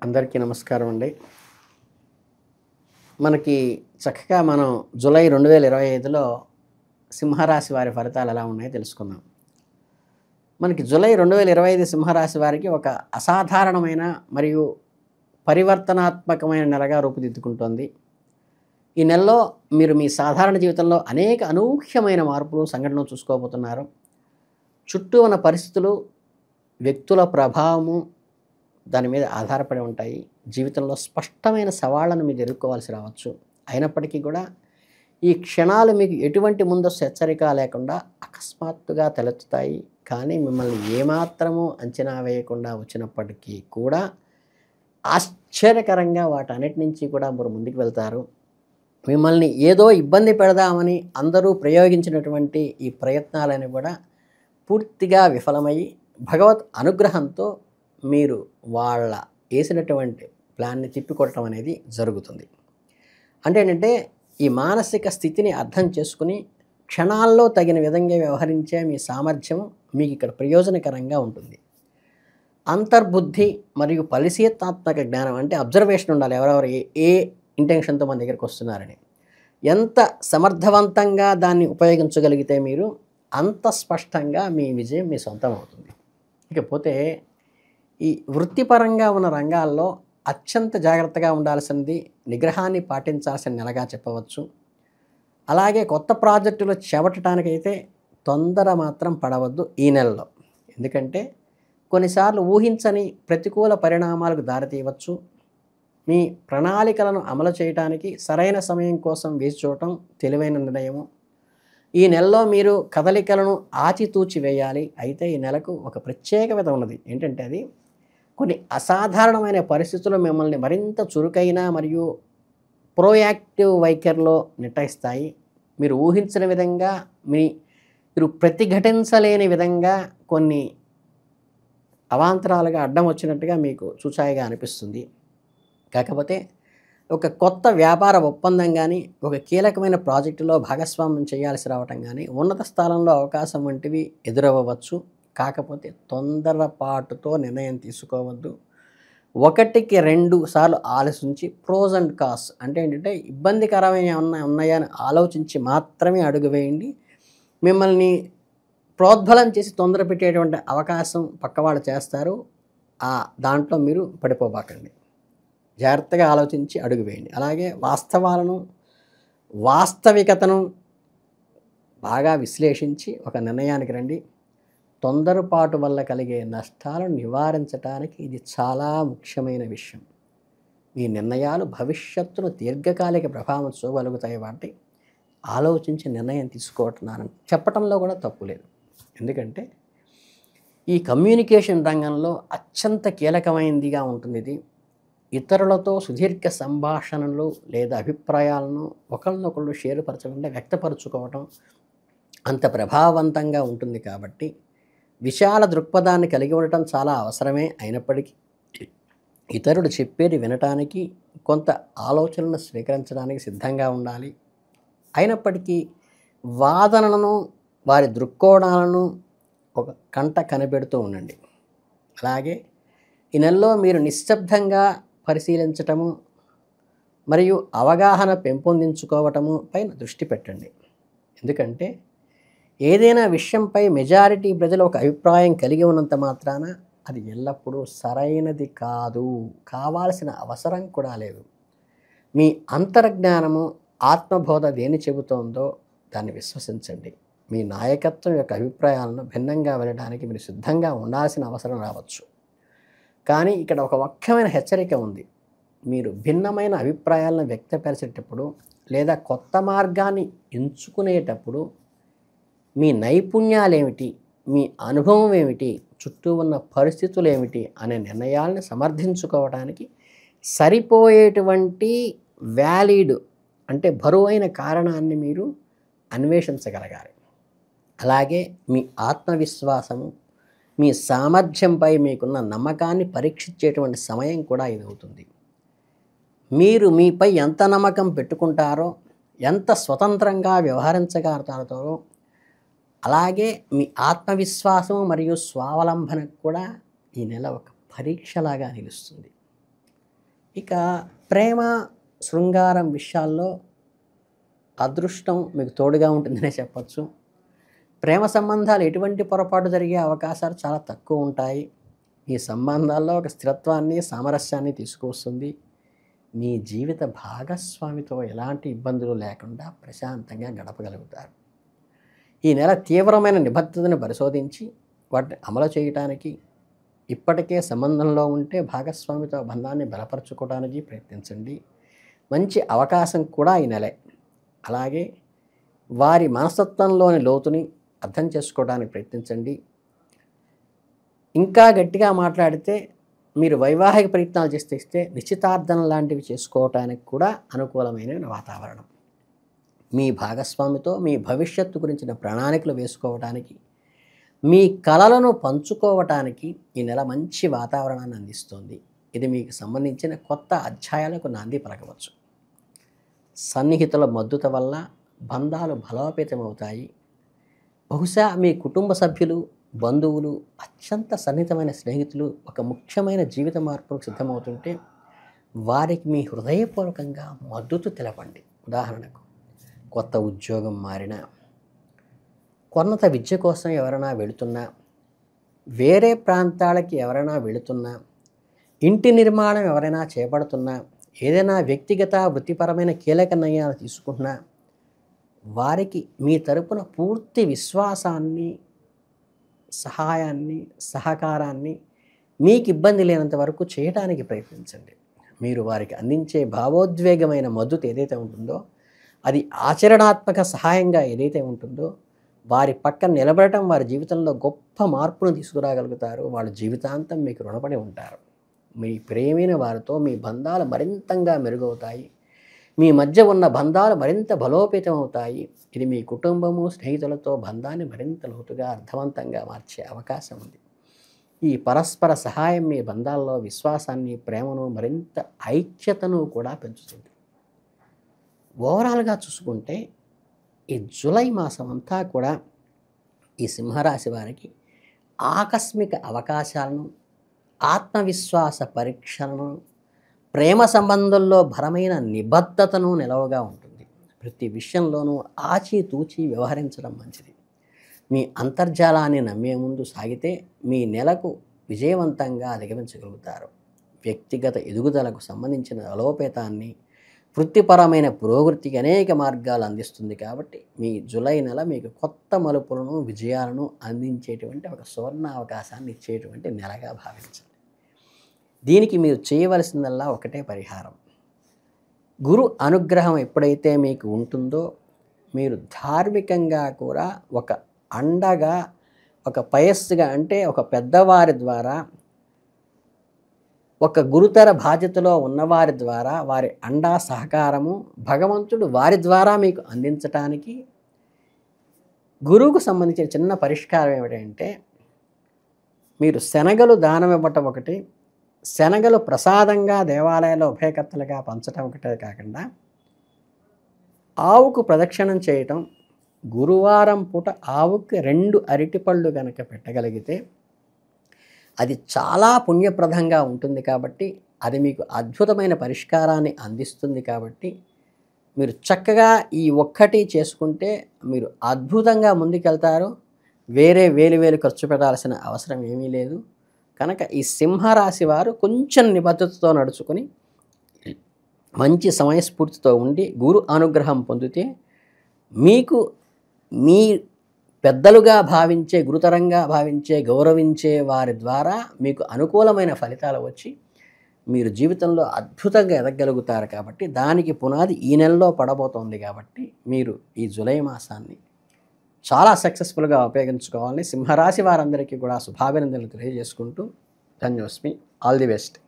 అందరికీ నమస్కారం అండి. మనకి చక్కగా మనం జూలై 2025లో సింహరాశి వారి ఫలితాలు ఎలా ఉన్నాయో తెలుసుకుందాం. మనకి జూలై 2025 సింహరాశి వారికి ఒక అసాధారణమైన మరియు పరివర్తనాత్మకమైన నెలగా రూపుదిద్దుకుంటోంది. ఈ నెలలో మీరు మీ సాధారణ జీవితంలో అనేక అనూహ్యమైన మార్పులు, సంఘటనలు చూసుకోబోతున్నారు. చుట్టూ ఉన్న పరిస్థితులు, వ్యక్తుల ప్రభావము దాని మీద ఆధారపడి ఉంటాయి. జీవితంలో స్పష్టమైన సవాళ్లను మీరు ఎదుర్కోవాల్సి రావచ్చు. అయినప్పటికీ కూడా ఈ క్షణాలు మీకు ఎటువంటి ముందస్తు హెచ్చరిక లేకుండా అకస్మాత్తుగా తలెత్తుతాయి. కానీ మిమ్మల్ని ఏమాత్రము అంచనా వేయకుండా వచ్చినప్పటికీ కూడా ఆశ్చర్యకరంగా వాటన్నిటి నుంచి కూడా మీరు ముందుకు వెళ్తారు. మిమ్మల్ని ఏదో ఇబ్బంది పెడదామని అందరూ ప్రయోగించినటువంటి ఈ ప్రయత్నాలని కూడా పూర్తిగా విఫలమయ్యి భగవత్ అనుగ్రహంతో మీరు వాళ్ళ వేసినటువంటి ప్లాన్ని తిప్పికొట్టడం అనేది జరుగుతుంది. అంటే ఏంటంటే ఈ మానసిక స్థితిని అర్థం చేసుకుని క్షణాల్లో తగిన విధంగా వ్యవహరించే మీ సామర్థ్యం మీకు ఇక్కడ ప్రయోజనకరంగా ఉంటుంది. అంతర్బుద్ధి మరియు పరిశీలనాత్మక జ్ఞానం అంటే అబ్జర్వేషన్ ఉండాలి. ఎవరెవరు ఏ ఇంటెన్షన్తో మన దగ్గరికి వస్తున్నారని. ఎంత సమర్థవంతంగా దాన్ని ఉపయోగించగలిగితే మీరు అంత స్పష్టంగా మీ విజయం మీ సొంతం అవుతుంది. ఇకపోతే ఈ వృత్తిపరంగా ఉన్న రంగాల్లో అత్యంత జాగ్రత్తగా ఉండాల్సింది, నిగ్రహాన్ని పాటించాల్సిన నెలగా చెప్పవచ్చు. అలాగే కొత్త ప్రాజెక్టులు చేపట్టడానికైతే తొందర మాత్రం పడవద్దు ఈ నెలలో. ఎందుకంటే కొన్నిసార్లు ఊహించని ప్రతికూల పరిణామాలకు దారితీయవచ్చు. మీ ప్రణాళికలను అమలు చేయడానికి సరైన సమయం కోసం వేచి చూడటం తెలివైన నిర్ణయము. ఈ నెలలో మీరు కదలికలను ఆచితూచి వేయాలి. అయితే ఈ నెలకు ఒక ప్రత్యేకత ఉన్నది. ఏంటంటే అది కొన్ని అసాధారణమైన పరిస్థితులు మిమ్మల్ని మరింత చురుకైన మరియు ప్రోయాక్టివ్ వైఖరిలో నిర్ణయిస్తాయి. మీరు ఊహించిన విధంగా మీరు ప్రతిఘటించలేని విధంగా కొన్ని అవాంతరాలుగా అడ్డం వచ్చినట్టుగా మీకు చూచాయిగా అనిపిస్తుంది. కాకపోతే ఒక కొత్త వ్యాపార ఒప్పందం కానీ, ఒక కీలకమైన ప్రాజెక్టులో భాగస్వామ్యం చేయాల్సి రావటం కానీ, ఉన్నత స్థానంలో అవకాశం వంటివి ఎదురవ్వచ్చు. కాకపోతే తొందరపాటుతో నిర్ణయం తీసుకోవద్దు. 1కి 2 సార్లు ఆలోచించి ప్రోస్ అండ్ కాన్స్ అంటే ఏంటంటే ఇబ్బందికరమైన ఉన్నాయా అని ఆలోచించి మాత్రమే అడుగు వేయండి. మిమ్మల్ని ప్రోద్బలం చేసి తొందర పెట్టేటువంటి అవకాశం పక్కవాళ్ళు చేస్తారు. దాంట్లో మీరు పడిపోబాకండి. జాగ్రత్తగా ఆలోచించి అడుగు వేయండి. అలాగే వాస్తవికతను బాగా విశ్లేషించి ఒక నిర్ణయానికి రండి. తొందరపాటు వల్ల కలిగే నష్టాలను నివారించడానికి ఇది చాలా ముఖ్యమైన విషయం. మీ నిర్ణయాలు భవిష్యత్తును దీర్ఘకాలిక ప్రభావం చూపగలుగుతాయి. వాటి ఆలోచించి నిర్ణయం తీసుకోవటం చెప్పటంలో కూడా తప్పు లేదు. ఎందుకంటే ఈ కమ్యూనికేషన్ రంగంలో అత్యంత కీలకమైనదిగా ఉంటుంది ఇది. ఇతరులతో సుదీర్ఘ సంభాషణలు లేదా అభిప్రాయాలను ఒకరినొకళ్ళు షేర్పరచకుండా వ్యక్తపరచుకోవటం అంత ప్రభావవంతంగా ఉంటుంది. కాబట్టి విశాల దృక్పథాన్ని కలిగి ఉండటం చాలా అవసరమే. అయినప్పటికీ ఇతరుడు చెప్పేది వినటానికి, కొంత ఆలోచనలను స్వీకరించడానికి సిద్ధంగా ఉండాలి. అయినప్పటికీ వాదనలను, వారి దృక్కోణాలను ఒక కంట కనిపెడుతూ ఉండండి. అలాగే ఈ నెలలో మీరు నిశ్శబ్దంగా పరిశీలించటము మరియు అవగాహన పెంపొందించుకోవటము పైన దృష్టి పెట్టండి. ఎందుకంటే ఏదైనా విషయంపై మెజారిటీ ప్రజలు ఒక అభిప్రాయం కలిగి ఉన్నంత మాత్రాన అది ఎల్లప్పుడూ సరైనది కాదు, కావాల్సిన అవసరం కూడా లేదు. మీ అంతర్జ్ఞానము, ఆత్మబోధ దేని చెబుతోందో దాన్ని విశ్వసించండి. మీ నాయకత్వం యొక్క అభిప్రాయాలను భిన్నంగా వెళ్ళడానికి మీరు సిద్ధంగా ఉండాల్సిన అవసరం రావచ్చు. కానీ ఇక్కడ ఒక ముఖ్యమైన హెచ్చరిక ఉంది. మీరు భిన్నమైన అభిప్రాయాలను వ్యక్తపరిచేటప్పుడు లేదా కొత్త మార్గాన్ని ఎంచుకునేటప్పుడు మీ నైపుణ్యాలు ఏమిటి, మీ అనుభవం ఏమిటి, చుట్టూ ఉన్న పరిస్థితులు ఏమిటి అనే నిర్ణయాలను సమర్థించుకోవడానికి సరిపోయేటువంటి వ్యాలిడ్ అంటే బరువైన కారణాన్ని మీరు అన్వేషించగలగాలి. అలాగే మీ ఆత్మవిశ్వాసము, మీ సామర్థ్యంపై మీకున్న నమ్మకాన్ని పరీక్షించేటువంటి సమయం కూడా ఇది అవుతుంది. మీరు మీపై ఎంత నమ్మకం పెట్టుకుంటారో, ఎంత స్వతంత్రంగా వ్యవహరించగలుగుతారో, అలాగే మీ ఆత్మవిశ్వాసం మరియు స్వావలంబనకు కూడా ఈ నెల ఒక పరీక్షలాగా నిలుస్తుంది. ఇక ప్రేమ, శృంగారం విషయాల్లో అదృష్టం మీకు తోడుగా ఉంటుందనే చెప్పచ్చు. ప్రేమ సంబంధాలు ఎటువంటి పొరపాటు జరిగే అవకాశాలు చాలా తక్కువ ఉంటాయి. ఈ సంబంధాల్లో ఒక స్థిరత్వాన్ని, సామరస్యాన్ని తీసుకువస్తుంది. మీ జీవిత భాగస్వామితో ఎలాంటి ఇబ్బందులు లేకుండా ప్రశాంతంగా గడపగలుగుతారు. ఈ నెల తీవ్రమైన నిబద్ధతను పరిశోధించి వాటిని అమలు చేయటానికి, ఇప్పటికే సంబంధంలో ఉంటే భాగస్వామితో బంధాన్ని బలపరచుకోవడానికి ప్రయత్నించండి. మంచి అవకాశం కూడా ఈ నెలే. అలాగే వారి మనస్తత్వంలోని లోతుని అర్థం చేసుకోవడానికి ప్రయత్నించండి. ఇంకా గట్టిగా మాట్లాడితే మీరు వైవాహిక ప్రయత్నాలు చేస్తే నిశ్చితార్థం లాంటివి చేసుకోవటానికి కూడా అనుకూలమైన వాతావరణం. మీ భాగస్వామితో మీ భవిష్యత్తు గురించిన ప్రణాళికలు వేసుకోవటానికి, మీ కలలను పంచుకోవటానికి ఈ నెల మంచి వాతావరణాన్ని అందిస్తుంది. ఇది మీకు సంబంధించిన కొత్త అధ్యాయాలకు నాంది పలకవచ్చు. సన్నిహితుల మద్దతు వల్ల బంధాలు బలోపేతమవుతాయి. బహుశా మీ కుటుంబ సభ్యులు, బంధువులు, అత్యంత సన్నిహితమైన స్నేహితులు ఒక ముఖ్యమైన జీవిత మార్పుకు సిద్ధమవుతుంటే వారికి మీ హృదయపూర్వకంగా మద్దతు తెలపండి. ఉదాహరణకు కొత్త ఉద్యోగం మారినా, కొన్నత విద్య కోసం ఎవరైనా వెళుతున్నా, వేరే ప్రాంతాలకి ఎవరైనా వెళుతున్నా, ఇంటి నిర్మాణం ఎవరైనా చేపడుతున్నా, ఏదైనా వ్యక్తిగత వృత్తిపరమైన కీలక నిర్ణయాలు తీసుకుంటున్నా వారికి మీ తరపున పూర్తి విశ్వాసాన్ని, సహాయాన్ని, సహకారాన్ని మీకు ఇబ్బంది లేనంత వరకు చేయడానికి ప్రయత్నించండి. మీరు వారికి అందించే భావోద్వేగమైన మద్దతు ఏదైతే ఉంటుందో, అది ఆచరణాత్మక సహాయంగా ఏదైతే ఉంటుందో, వారి పక్కన నిలబడటం వారి జీవితంలో గొప్ప మార్పును తీసుకురాగలుగుతారు. వాళ్ళ జీవితాంతం మీకు రుణపడి ఉంటారు. మీ ప్రేమైన వారితో మీ బంధాలు మరింతగా మెరుగవుతాయి. మీ మధ్య ఉన్న బంధాలు మరింత బలోపేతం అవుతాయి. ఇది మీ కుటుంబము, స్నేహితులతో బంధాన్ని మరింత లోతుగా, అర్థవంతంగా మార్చే అవకాశం ఉంది. ఈ పరస్పర సహాయం మీ బంధాల్లో విశ్వాసాన్ని, ప్రేమను, మరింత ఐక్యతను కూడా పెంచుతుంది. ఓవరాల్గా చూసుకుంటే ఈ జూలై మాసం అంతా కూడా ఈ సింహరాశి వారికి ఆకస్మిక అవకాశాలను, ఆత్మవిశ్వాస పరీక్షలను, ప్రేమ సంబంధంలో బలమైన నిబద్ధతను నిలవగా ఉంటుంది. ప్రతి విషయంలోనూ ఆచితూచి వ్యవహరించడం మంచిది. మీ అంతర్జాలాన్ని నమ్మే ముందు సాగితే మీ నెలకు విజయవంతంగా అధిగమించగలుగుతారు. వ్యక్తిగత ఎదుగుదలకు సంబంధించిన బలోపేతాన్ని, వృత్తిపరమైన పురోగతికి అనేక మార్గాలు అందిస్తుంది. కాబట్టి మీ జూలై నెల మీకు కొత్త మలుపులను, విజయాలను అందించేటువంటి ఒక సువర్ణ అవకాశాన్ని ఇచ్చేటువంటి నెలగా భావించండి. దీనికి మీరు చేయవలసిందల్లా ఒకటే పరిహారం. గురు అనుగ్రహం ఎప్పుడైతే మీకు ఉంటుందో మీరు ధార్మికంగా కూడా ఒక అండగా, ఒక పయస్సుగా, అంటే ఒక పెద్దవారి ద్వారా, ఒక గురుతర బాధ్యతలో ఉన్నవారి ద్వారా వారి అండా సహకారము భగవంతుడు వారి ద్వారా మీకు అందించటానికి గురువుకు సంబంధించిన చిన్న పరిష్కారం ఏమిటంటే, మీరు శనగలు దానం ఇవ్వటం ఒకటి, శనగలు ప్రసాదంగా దేవాలయాల్లో ఉభయకర్తలుగా పంచటం ఒకటే కాకుండా ఆవుకు ప్రదక్షిణం చేయటం, గురువారం పూట ఆవుకి 2 అరటిపళ్ళు కనుక పెట్టగలిగితే అది చాలా పుణ్యప్రదంగా ఉంటుంది. కాబట్టి అది మీకు అద్భుతమైన పరిష్కారాన్ని అందిస్తుంది. కాబట్టి మీరు చక్కగా ఈ ఒక్కటి చేసుకుంటే మీరు అద్భుతంగా ముందుకెళ్తారు. వేరే వేలు ఖర్చు పెట్టాల్సిన అవసరం ఏమీ లేదు. కనుక ఈ సింహరాశి వారు కొంచెం నిబద్ధతతో నడుచుకొని మంచి సమయస్ఫూర్తితో ఉండి గురు అనుగ్రహం పొందితే మీకు మీ పెద్దలుగా భావించే, గురుతరంగా భావించే, గౌరవించే వారి ద్వారా మీకు అనుకూలమైన ఫలితాలు వచ్చి మీరు జీవితంలో అద్భుతంగా ఎదగలుగుతారు. కాబట్టి దానికి పునాది ఈ నెలలో పడబోతోంది. కాబట్టి మీరు ఈ జూలై మాసాన్ని చాలా సక్సెస్ఫుల్గా ఉపయోగించుకోవాలని సింహరాశి వారందరికీ కూడా శుభాభినందనలు తెలియజేసుకుంటూ ధన్యోస్మి. All the best.